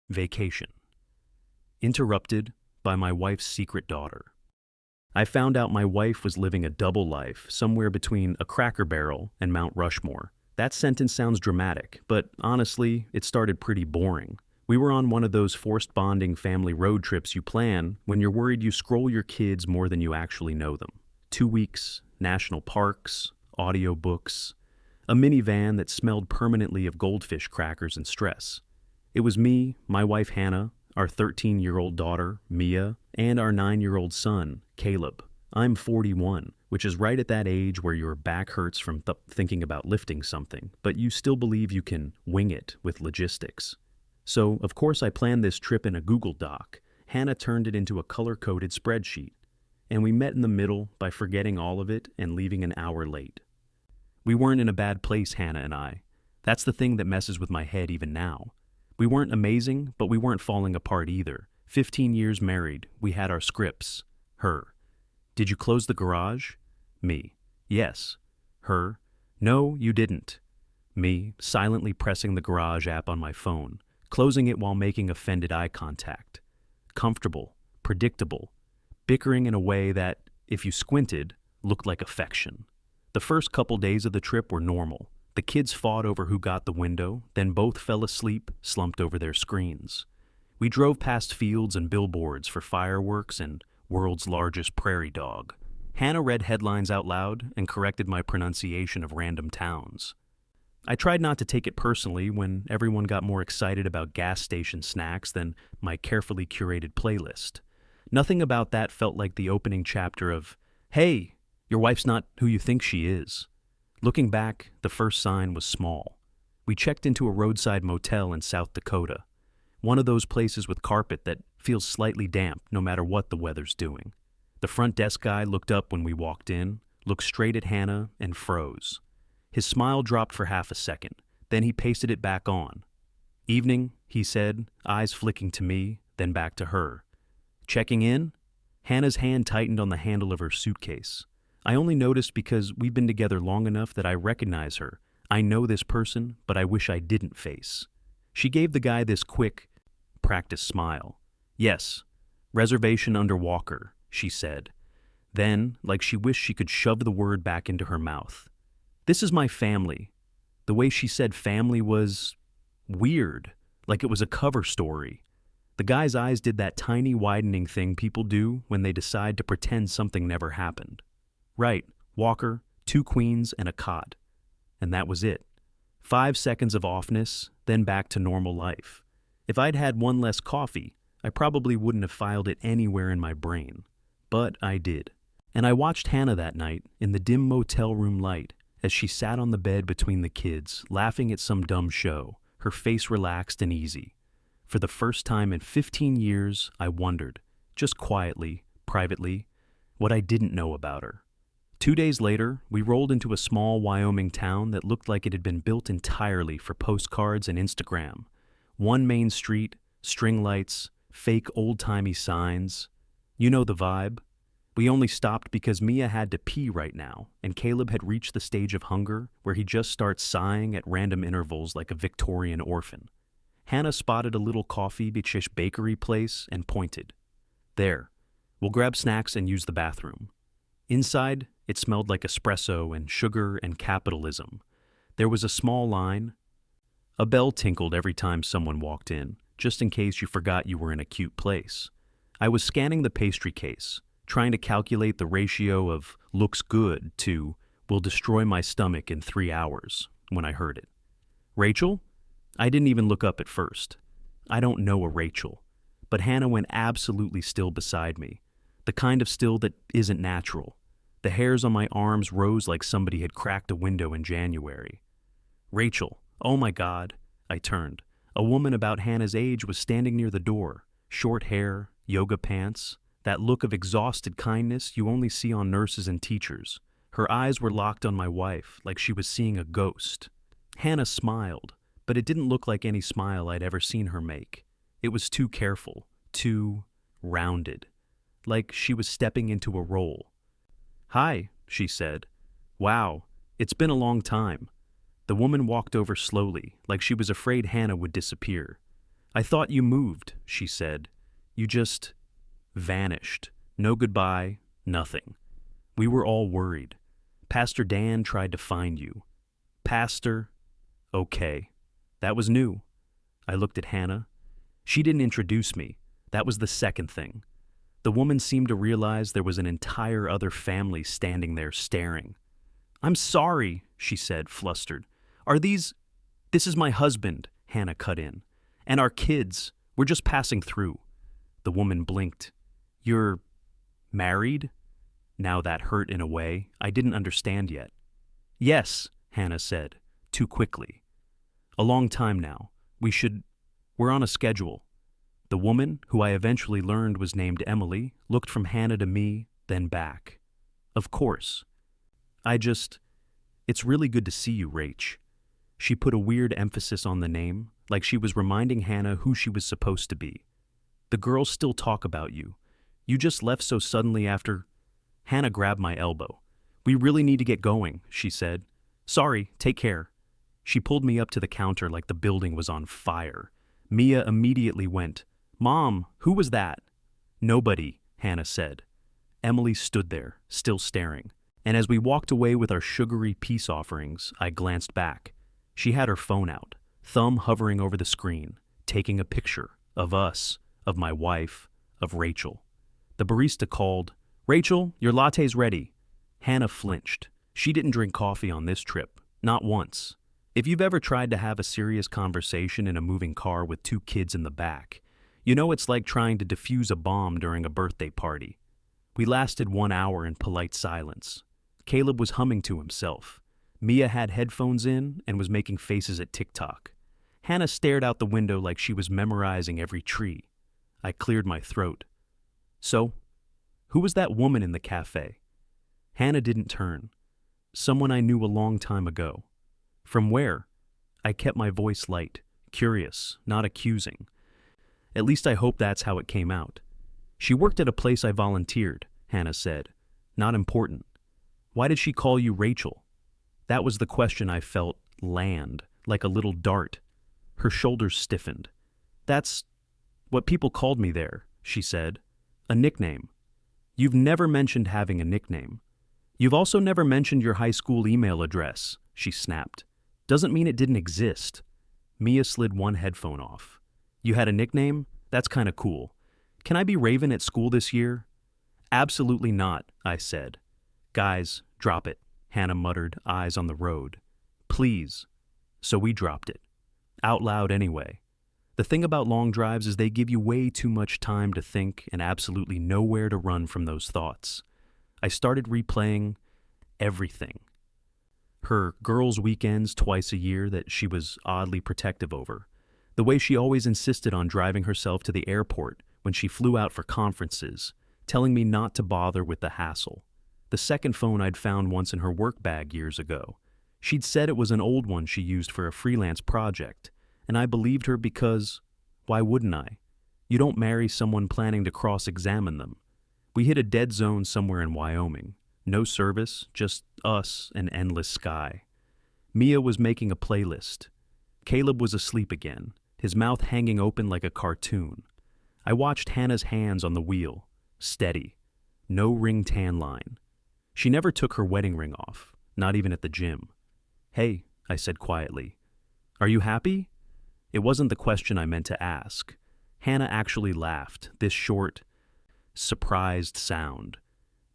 Vacation. Interrupted by my wife's secret daughter. I found out my wife was living a double life somewhere between a Cracker Barrel and Mount Rushmore. That sentence sounds dramatic, but honestly, it started pretty boring. We were on one of those forced bonding family road trips you plan when you're worried you scroll your kids more than you actually know them. 2 weeks, national parks, audiobooks, a minivan that smelled permanently of goldfish crackers and stress. It was me, my wife Hannah, our 13-year-old daughter, Mia, and our 9-year-old son, Caleb. I'm 41, which is right at that age where your back hurts from thinking about lifting something, but you still believe you can wing it with logistics. So, of course, I planned this trip in a Google Doc. Hannah turned it into a color-coded spreadsheet, and we met in the middle by forgetting all of it and leaving an hour late. We weren't in a bad place, Hannah and I. That's the thing that messes with my head even now. We weren't amazing, but we weren't falling apart either. 15 years married, we had our scripts. Her. Did you close the garage? Me. Yes. Her. No, you didn't. Me, silently pressing the garage app on my phone, closing it while making offended eye contact. Comfortable, predictable, bickering in a way that, if you squinted, looked like affection. The first couple days of the trip were normal. The kids fought over who got the window, then both fell asleep, slumped over their screens. We drove past fields and billboards for fireworks and world's largest prairie dog. Hannah read headlines out loud and corrected my pronunciation of random towns. I tried not to take it personally when everyone got more excited about gas station snacks than my carefully curated playlist. Nothing about that felt like the opening chapter of, "Hey, your wife's not who you think she is." Looking back, the first sign was small. We checked into a roadside motel in South Dakota, one of those places with carpet that feels slightly damp no matter what the weather's doing. The front desk guy looked up when we walked in, looked straight at Hannah, and froze. His smile dropped for half a second, then he pasted it back on. "Evening," he said, eyes flicking to me, then back to her. "Checking in?" Hannah's hand tightened on the handle of her suitcase. I only noticed because we've been together long enough that I recognize her. I know this person, but I wish I didn't face. She gave the guy this quick, practiced smile. "Yes, reservation under Walker," she said. Then, like she wished she could shove the word back into her mouth. "This is my family." The way she said family was weird, like it was a cover story. The guy's eyes did that tiny widening thing people do when they decide to pretend something never happened. Right, Walker, 2 queens and a cot. And that was it. 5 seconds of offness, then back to normal life. If I'd had one less coffee, I probably wouldn't have filed it anywhere in my brain. But I did. And I watched Hannah that night in the dim motel room light as she sat on the bed between the kids, laughing at some dumb show, her face relaxed and easy. For the first time in 15 years, I wondered, just quietly, privately, what I didn't know about her. 2 days later, we rolled into a small Wyoming town that looked like it had been built entirely for postcards and Instagram. One main street, string lights, fake old-timey signs. You know the vibe. We only stopped because Mia had to pee right now, and Caleb had reached the stage of hunger where he just starts sighing at random intervals like a Victorian orphan. Hannah spotted a little coffee-bichish bakery place and pointed. "There. We'll grab snacks and use the bathroom." Inside, it smelled like espresso and sugar and capitalism. There was a small line. A bell tinkled every time someone walked in, just in case you forgot you were in a cute place. I was scanning the pastry case, trying to calculate the ratio of looks good to will destroy my stomach in 3 hours, when I heard it. "Rachel?" I didn't even look up at first. I don't know a Rachel. But Hannah went absolutely still beside me, the kind of still that isn't natural. The hairs on my arms rose like somebody had cracked a window in January. "Rachel, oh my God." I turned. A woman about Hannah's age was standing near the door, short hair, yoga pants, that look of exhausted kindness you only see on nurses and teachers. Her eyes were locked on my wife, like she was seeing a ghost. Hannah smiled, but it didn't look like any smile I'd ever seen her make. It was too careful, too rounded, like she was stepping into a role. "Hi," she said. "Wow, it's been a long time." The woman walked over slowly, like she was afraid Hannah would disappear. I thought you moved, she said. You just vanished. No goodbye, nothing. We were all worried. Pastor Dan tried to find you. Pastor? Okay. That was new. I looked at Hannah. She didn't introduce me. That was the second thing. The woman seemed to realize there was an entire other family standing there staring. I'm sorry, she said, flustered. This is my husband, Hannah cut in. And our kids. We're just passing through. The woman blinked. You're married? Now that hurt in a way I didn't understand yet. Yes, Hannah said, too quickly. A long time now. We're on a schedule. The woman, who I eventually learned was named Emily, looked from Hannah to me, then back. Of course. It's really good to see you, Rach. She put a weird emphasis on the name, like she was reminding Hannah who she was supposed to be. The girls still talk about you. You just left so suddenly after... Hannah grabbed my elbow. We really need to get going, she said. Sorry, take care. She pulled me up to the counter like the building was on fire. Mia immediately went, Mom, who was that? Nobody, Hannah said. Emily stood there, still staring. And as we walked away with our sugary peace offerings, I glanced back. She had her phone out, thumb hovering over the screen, taking a picture of us, of my wife, of Rachel. The barista called, Rachel, your latte's ready. Hannah flinched. She didn't drink coffee on this trip, not once. If you've ever tried to have a serious conversation in a moving car with two kids in the back, you know it's like trying to defuse a bomb during a birthday party. We lasted 1 hour in polite silence. Caleb was humming to himself. Mia had headphones in and was making faces at TikTok. Hannah stared out the window like she was memorizing every tree. I cleared my throat. So, who was that woman in the cafe? Hannah didn't turn. Someone I knew a long time ago. From where? I kept my voice light, curious, not accusing. At least I hope that's how it came out. She worked at a place I volunteered, Hannah said. Not important. Why did she call you Rachel? That was the question I felt land, like a little dart. Her shoulders stiffened. That's what people called me there, she said. A nickname. You've never mentioned having a nickname. You've also never mentioned your high school email address, she snapped. Doesn't mean it didn't exist. Mia slid one headphone off. You had a nickname? That's kinda cool. Can I be Raven at school this year? Absolutely not, I said. Guys, drop it, Hannah muttered, eyes on the road. Please. So we dropped it. Out loud anyway. The thing about long drives is they give you way too much time to think and absolutely nowhere to run from those thoughts. I started replaying everything. Her girls' weekends twice a year that she was oddly protective over. The way she always insisted on driving herself to the airport when she flew out for conferences, telling me not to bother with the hassle. The second phone I'd found once in her work bag years ago. She'd said it was an old one she used for a freelance project, and I believed her because, why wouldn't I? You don't marry someone planning to cross-examine them. We hit a dead zone somewhere in Wyoming. No service, just us and endless sky. Mia was making a playlist. Caleb was asleep again, his mouth hanging open like a cartoon. I watched Hannah's hands on the wheel, steady. No ring tan line. She never took her wedding ring off, not even at the gym. Hey, I said quietly. Are you happy? It wasn't the question I meant to ask. Hannah actually laughed, this short, surprised sound.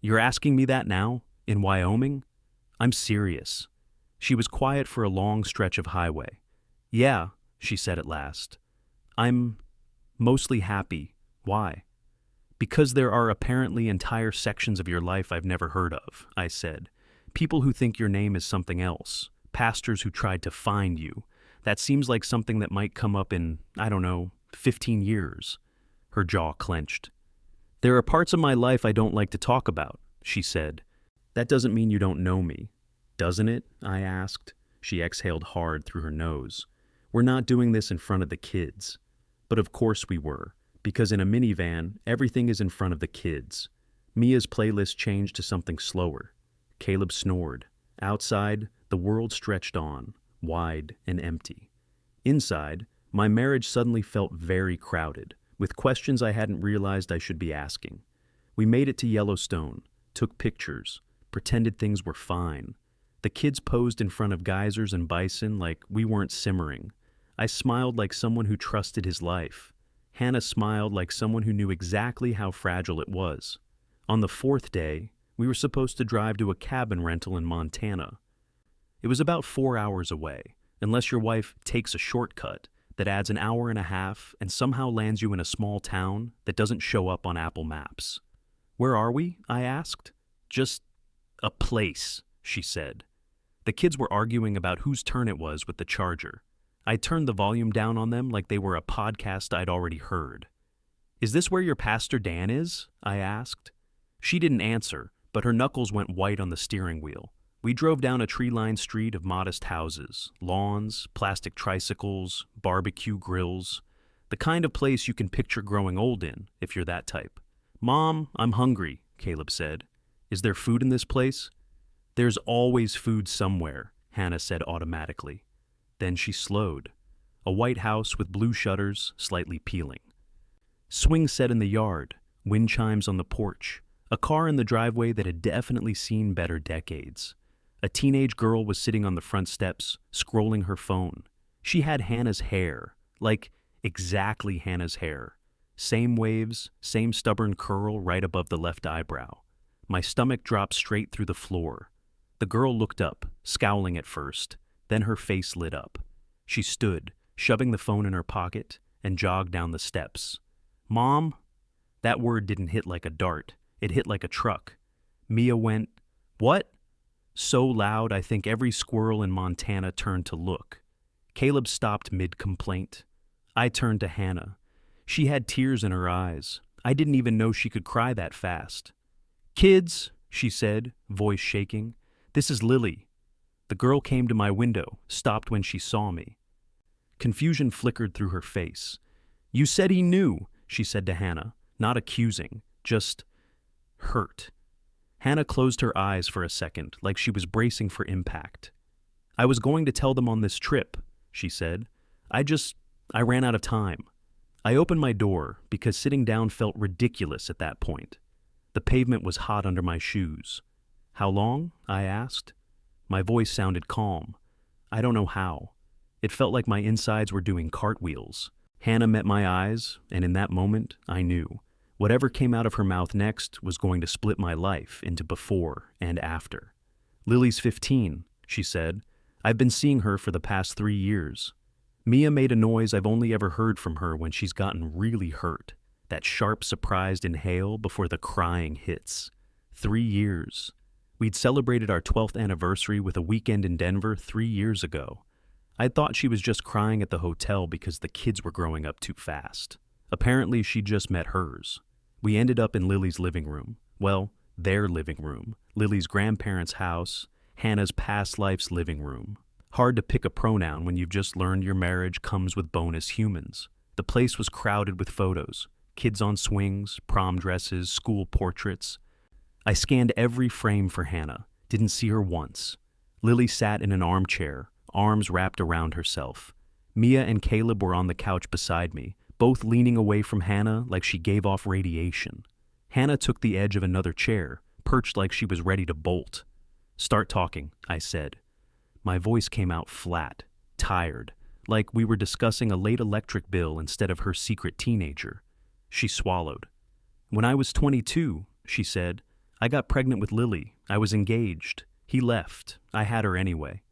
You're asking me that now? In Wyoming? I'm serious. She was quiet for a long stretch of highway. Yeah, she said at last. I'm mostly happy. Why? Because there are apparently entire sections of your life I've never heard of, I said. People who think your name is something else. Pastors who tried to find you. That seems like something that might come up in, 15 years. Her jaw clenched. There are parts of my life I don't like to talk about, she said. That doesn't mean you don't know me. Doesn't it? I asked. She exhaled hard through her nose. We're not doing this in front of the kids. But of course we were, because in a minivan, everything is in front of the kids. Mia's playlist changed to something slower. Caleb snored. Outside, the world stretched on, wide and empty. Inside, My marriage suddenly felt very crowded, with questions I hadn't realized I should be asking. We made it to Yellowstone, took pictures, pretended things were fine. The kids posed in front of geysers and bison like we weren't simmering. I smiled like someone who trusted his life. Hannah smiled like someone who knew exactly how fragile it was. On the fourth day, we were supposed to drive to a cabin rental in Montana. It was about 4 hours away, unless your wife takes a shortcut that adds an hour and a half and somehow lands you in a small town that doesn't show up on Apple Maps. "Where are we?" I asked. "Just a place," she said. The kids were arguing about whose turn it was with the charger. I turned the volume down on them like they were a podcast I'd already heard. "Is this where your Pastor Dan is?" I asked. She didn't answer, but her knuckles went white on the steering wheel. We drove down a tree-lined street of modest houses, lawns, plastic tricycles, barbecue grills, the kind of place you can picture growing old in, if you're that type. "Mom, I'm hungry," Caleb said. "Is there food in this place?" "There's always food somewhere," Hannah said automatically. Then she slowed. A white house with blue shutters, slightly peeling. Swing set in the yard, wind chimes on the porch, a car in the driveway that had definitely seen better decades. A teenage girl was sitting on the front steps, scrolling her phone. She had Hannah's hair, like exactly Hannah's hair. Same waves, same stubborn curl right above the left eyebrow. My stomach dropped straight through the floor. The girl looked up, scowling at first, then her face lit up. She stood, shoving the phone in her pocket, and jogged down the steps. "Mom?" That word didn't hit like a dart. It hit like a truck. Mia went, "What?" So loud I think every squirrel in Montana turned to look. Caleb stopped mid-complaint. I turned to Hannah. She had tears in her eyes. I didn't even know she could cry that fast. "Kids," she said, voice shaking, "this is Lily." The girl came to my window, stopped when she saw me. Confusion flickered through her face. "You said he knew," she said to Hannah, not accusing, just hurt. Hannah closed her eyes for a second, like she was bracing for impact. "I was going to tell them on this trip," she said. I ran out of time. I opened my door because sitting down felt ridiculous at that point. The pavement was hot under my shoes. "How long?" I asked. My voice sounded calm. I don't know how. It felt like my insides were doing cartwheels. Hannah met my eyes, and in that moment, I knew. Whatever came out of her mouth next was going to split my life into before and after. "Lily's 15, she said. "I've been seeing her for the past 3 years. Mia made a noise I've only ever heard from her when she's gotten really hurt. That sharp, surprised inhale before the crying hits. 3 years. We'd celebrated our 12th anniversary with a weekend in Denver 3 years ago. I'd thought she was just crying at the hotel because the kids were growing up too fast. Apparently, she'd just met hers. We ended up in Lily's living room. Well, their living room. Lily's grandparents' house, Hannah's past life's living room. Hard to pick a pronoun when you've just learned your marriage comes with bonus humans. The place was crowded with photos. Kids on swings, prom dresses, school portraits. I scanned every frame for Hannah. Didn't see her once. Lily sat in an armchair, arms wrapped around herself. Mia and Caleb were on the couch beside me, both leaning away from Hannah like she gave off radiation. Hannah took the edge of another chair, perched like she was ready to bolt. "Start talking," I said. My voice came out flat, tired, like we were discussing a late electric bill instead of her secret teenager. She swallowed. "When I was 22, she said, "I got pregnant with Lily. I was engaged. He left. I had her anyway.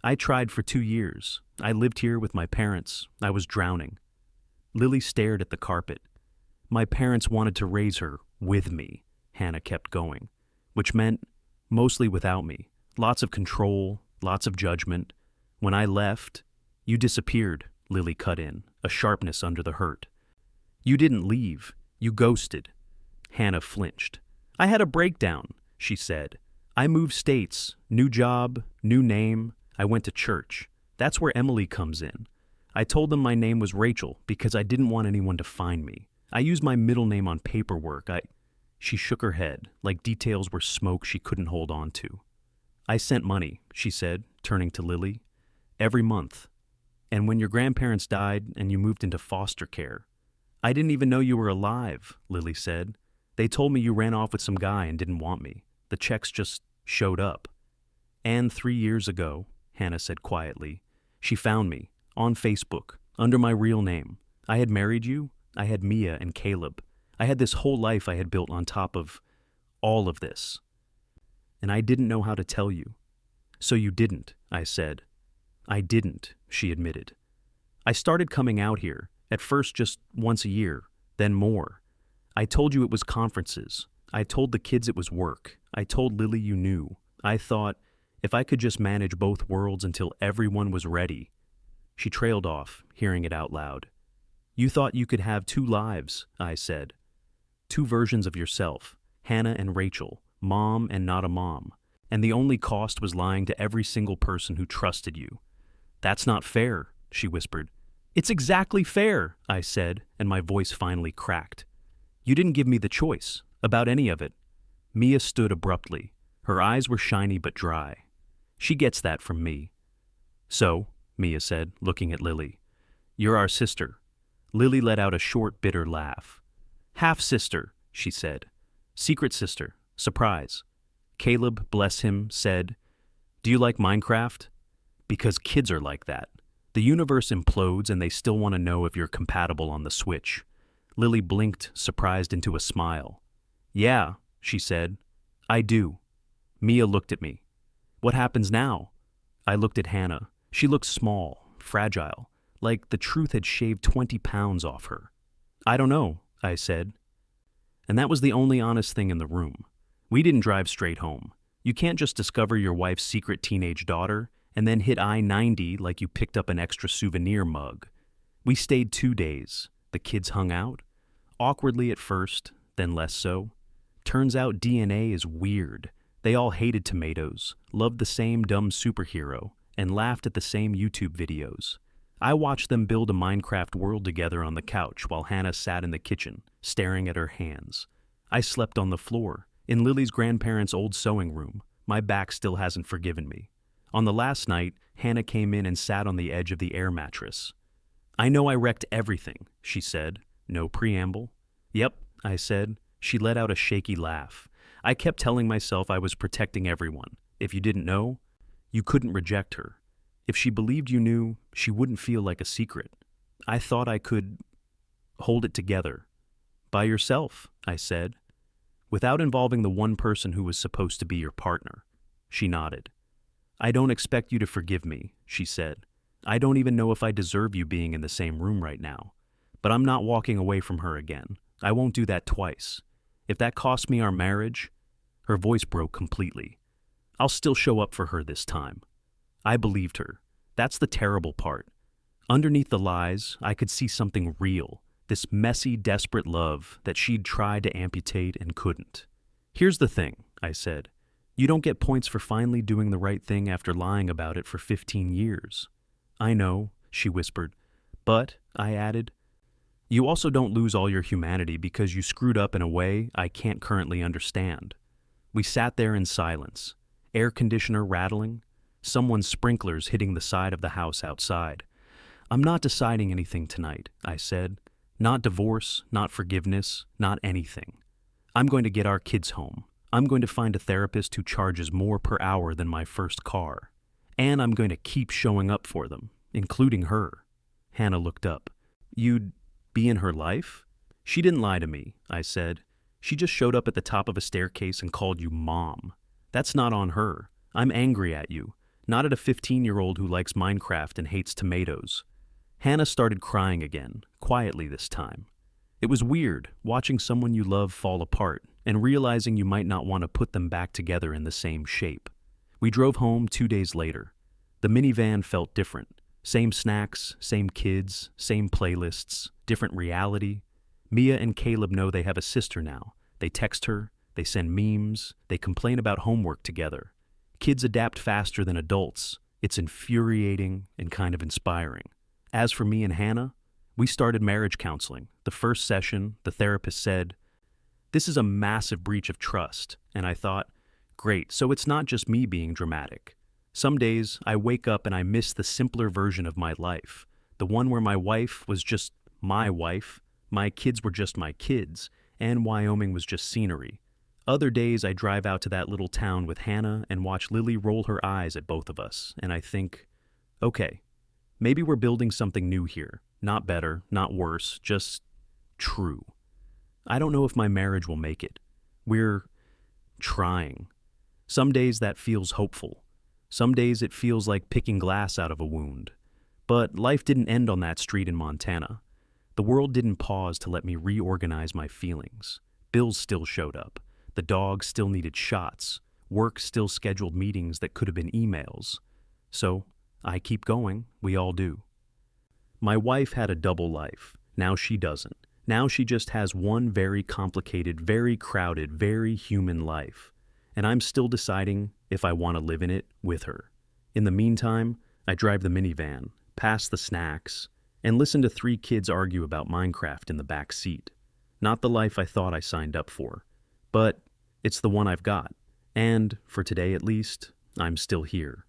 I tried for 2 years. I lived here with my parents. I was drowning." Lily stared at the carpet. "My parents wanted to raise her with me," Hannah kept going, which meant mostly without me. Lots of control, lots of judgment. When I left, "You disappeared," Lily cut in, a sharpness under the hurt. "You didn't leave. You ghosted." Hannah flinched. "I had a breakdown," she said. "I moved states, new job, new name. I went to church. That's where Emily comes in. I told them my name was Rachel because I didn't want anyone to find me. I used my middle name on paperwork. She shook her head, like details were smoke she couldn't hold on to. "I sent money," she said, turning to Lily. "Every month." And when your grandparents died and you moved into foster care, I didn't even know you were alive, Lily said. They told me you ran off with some guy and didn't want me. The checks just showed up. And 3 years ago, Hannah said quietly, she found me, on Facebook, under my real name. I had married you, I had Mia and Caleb. I had this whole life I had built on top of all of this. And I didn't know how to tell you. So you didn't, I said. I didn't, she admitted. I started coming out here, at first just once a year, then more. I told you it was conferences. I told the kids it was work. I told Lily you knew. I thought, if I could just manage both worlds until everyone was ready. She trailed off, hearing it out loud. You thought you could have 2 lives, I said. 2 versions of yourself, Hannah and Rachel, mom and not a mom. And the only cost was lying to every single person who trusted you. That's not fair, she whispered. It's exactly fair, I said, and my voice finally cracked. You didn't give me the choice, about any of it. Mia stood abruptly. Her eyes were shiny but dry. She gets that from me. So, Mia said, looking at Lily, you're our sister. Lily let out a short, bitter laugh. Half-sister, she said. Secret sister. Surprise. Caleb, bless him, said, do you like Minecraft? Because kids are like that. The universe implodes and they still want to know if you're compatible on the Switch. Lily blinked, surprised into a smile. Yeah, she said. I do. Mia looked at me. What happens now? I looked at Hannah. She looked small, fragile, like the truth had shaved 20 pounds off her. I don't know, I said. And that was the only honest thing in the room. We didn't drive straight home. You can't just discover your wife's secret teenage daughter and then hit I-90 like you picked up an extra souvenir mug. We stayed 2 days. The kids hung out. Awkwardly at first, then less so. Turns out DNA is weird. They all hated tomatoes, loved the same dumb superhero, and laughed at the same YouTube videos. I watched them build a Minecraft world together on the couch while Hannah sat in the kitchen, staring at her hands. I slept on the floor, in Lily's grandparents' old sewing room. My back still hasn't forgiven me. On the last night, Hannah came in and sat on the edge of the air mattress. I know I wrecked everything, she said. No preamble. Yep, I said. She let out a shaky laugh. I kept telling myself I was protecting everyone. If you didn't know, you couldn't reject her. If she believed you knew, she wouldn't feel like a secret. I thought I could hold it together. By yourself, I said, without involving the one person who was supposed to be your partner. She nodded. I don't expect you to forgive me, she said. I don't even know if I deserve you being in the same room right now. But I'm not walking away from her again. I won't do that twice. If that costs me our marriage, her voice broke completely. I'll still show up for her this time. I believed her. That's the terrible part. Underneath the lies, I could see something real, this messy, desperate love that she'd tried to amputate and couldn't. Here's the thing, I said. You don't get points for finally doing the right thing after lying about it for 15 years. I know, she whispered. But, I added, you also don't lose all your humanity because you screwed up in a way I can't currently understand. We sat there in silence, air conditioner rattling, someone's sprinklers hitting the side of the house outside. I'm not deciding anything tonight, I said. Not divorce, not forgiveness, not anything. I'm going to get our kids home. I'm going to find a therapist who charges more per hour than my first car. And I'm going to keep showing up for them, including her. Hannah looked up. You'd be in her life? She didn't lie to me, I said. She just showed up at the top of a staircase and called you Mom. That's not on her. I'm angry at you, not at a 15-year-old who likes Minecraft and hates tomatoes. Hannah started crying again, quietly this time. It was weird, watching someone you love fall apart and realizing you might not want to put them back together in the same shape. We drove home 2 days later. The minivan felt different. Same snacks, same kids, same playlists, different reality. Mia and Caleb know they have a sister now. They text her, they send memes, they complain about homework together. Kids adapt faster than adults. It's infuriating and kind of inspiring. As for me and Hannah, we started marriage counseling. The first session, the therapist said, "This is a massive breach of trust." And I thought, great, so it's not just me being dramatic. Some days I wake up and I miss the simpler version of my life, the one where my wife was just my wife, my kids were just my kids, and Wyoming was just scenery. Other days I drive out to that little town with Hannah and watch Lily roll her eyes at both of us, and I think, okay, maybe we're building something new here. Not better, not worse, just true. I don't know if my marriage will make it. We're trying. Some days that feels hopeful. Some days it feels like picking glass out of a wound. But life didn't end on that street in Montana. The world didn't pause to let me reorganize my feelings. Bills still showed up. The dog still needed shots. Work still scheduled meetings that could have been emails. So, I keep going. We all do. My wife had a double life. Now she doesn't. Now she just has one very complicated, very crowded, very human life. And I'm still deciding if I want to live in it with her. In the meantime, I drive the minivan, pass the snacks, and listen to three kids argue about Minecraft in the back seat. Not the life I thought I signed up for, but it's the one I've got. And, for today at least, I'm still here.